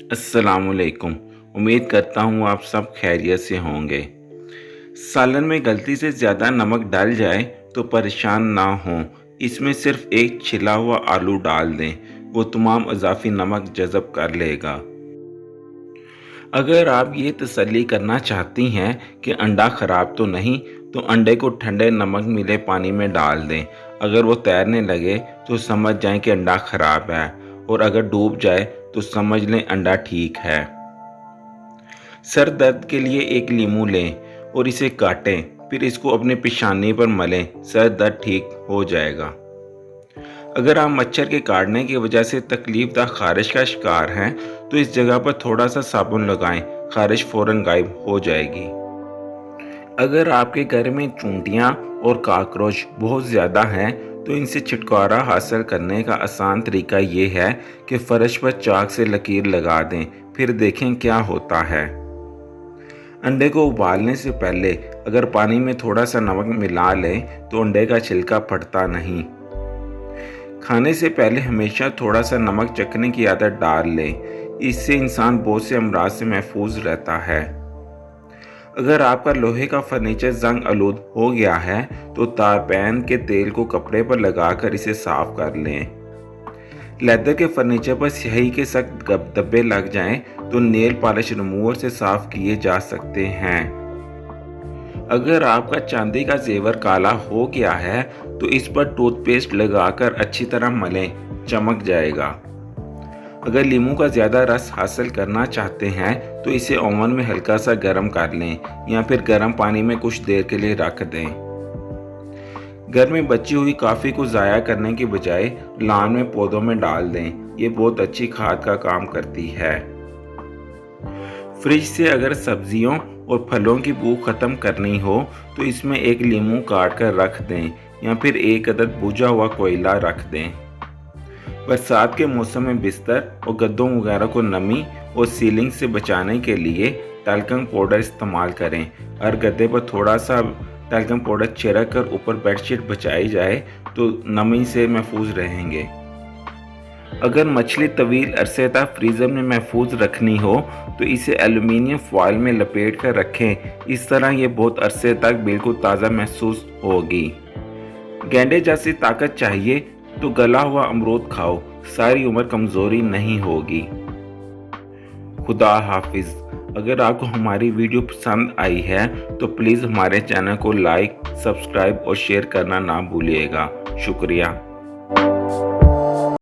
अस्सलामुअलैकुम। उम्मीद करता हूँ आप सब खैरियत से होंगे। सालन में गलती से ज़्यादा नमक डल जाए तो परेशान ना हों। इसमें सिर्फ एक छिला हुआ आलू डाल दें, वो तमाम इजाफी नमक जज़ब कर लेगा। अगर आप ये तसल्ली करना चाहती हैं कि अंडा ख़राब तो नहीं, तो अंडे को ठंडे नमक मिले पानी में डाल दें। अगर वो तैरने लगे तो समझ जाएं कि अंडा ख़राब है, और अगर डूब जाए तो समझ लें अंडा ठीक है। सर दर्द के लिए एक लीमू लें और इसे काटें, फिर इसको अपने पेशानी पर मलें, सर दर्द ठीक हो जाएगा। अगर आप मच्छर के काटने की वजह से तकलीफदा खारिश का शिकार हैं, तो इस जगह पर थोड़ा सा साबुन लगाएं, खारिश फौरन गायब हो जाएगी। अगर आपके घर में चूंटियां और काकरोच बहुत ज़्यादा हैं, तो इनसे छुटकारा हासिल करने का आसान तरीका ये है कि फर्श पर चाक से लकीर लगा दें, फिर देखें क्या होता है। अंडे को उबालने से पहले अगर पानी में थोड़ा सा नमक मिला लें तो अंडे का छिलका फटता नहीं। खाने से पहले हमेशा थोड़ा सा नमक चखने की आदत डाल लें, इससे इंसान बहुत से अमराज से महफूज रहता है। अगर आपका लोहे का फर्नीचर जंग आलूद हो गया है तो तारपैन के तेल को कपड़े पर लगाकर इसे साफ कर लें। लेदर के फर्नीचर पर स्याही के सख्त धब्बे लग जाएं तो नेल पॉलिश रिमूवर से साफ किए जा सकते हैं। अगर आपका चांदी का जेवर काला हो गया है तो इस पर टूथपेस्ट लगाकर अच्छी तरह मलें, चमक जाएगा। अगर लीमू का ज़्यादा रस हासिल करना चाहते हैं तो इसे ओवन में हल्का सा गर्म कर लें या फिर गर्म पानी में कुछ देर के लिए रख दें। घर में बची हुई कॉफ़ी को ज़ाया करने की बजाय लॉन में पौधों में डाल दें, ये बहुत अच्छी खाद का काम करती है। फ्रिज से अगर सब्जियों और फलों की बू ख़त्म करनी हो तो इसमें एक लीमू काट कर रख दें या फिर एक अदद बुझा हुआ कोयला रख दें। बरसात के मौसम में बिस्तर और गद्दों वगैरह को नमी और सीलिंग से बचाने के लिए टल्कम पाउडर इस्तेमाल करें। हर गद्दे पर थोड़ा सा टल्कम पाउडर छिड़क कर ऊपर बेडशीट बिछाई जाए तो नमी से महफूज रहेंगे। अगर मछली तवील अरसे तक फ्रीज़र में महफूज रखनी हो तो इसे एल्युमिनियम फॉयल में लपेट कर रखें, इस तरह ये बहुत अरसे तक बिल्कुल ताज़ा महसूस होगी। गेंडे जैसी ताकत चाहिए तो गला हुआ अमरूद खाओ, सारी उम्र कमज़ोरी नहीं होगी। खुदा हाफिज़। अगर आपको हमारी वीडियो पसंद आई है तो प्लीज़ हमारे चैनल को लाइक, सब्सक्राइब और शेयर करना ना भूलिएगा। शुक्रिया।